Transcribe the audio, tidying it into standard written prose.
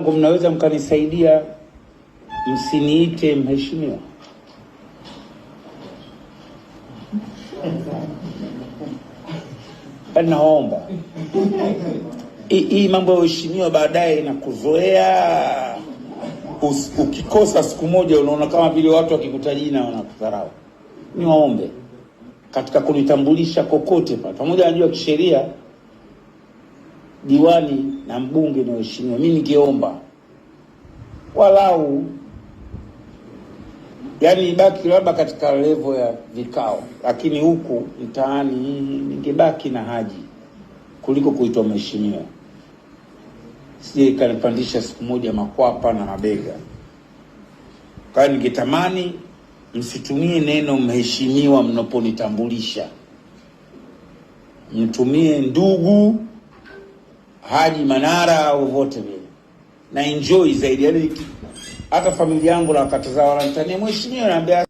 Mnaweza mkanisaidia, msiniite mheshimiwa. Naomba hii mambo ya uheshimiwa baadaye inakuzoea. Ukikosa siku moja unaona kama vile watu wakikuta jina wanakudharau. Niwaombe katika kunitambulisha kokote pamoja, najua kisheria diwani na mbunge ni waheshimiwa. Mimi ningeomba walau yani ibaki labda katika level ya vikao, lakini huku mtaani ningebaki na Haji kuliko kuitwa mheshimiwa. Sije kanipandisha siku moja makwapa na mabega. Kwa hiyo ningetamani msitumie neno mheshimiwa mnaponitambulisha, mtumie ndugu Haji Manara au vote vile, na enjoy zaidi. Yani hata familia yangu na wakati zao wananitania mheshimiwa, naambia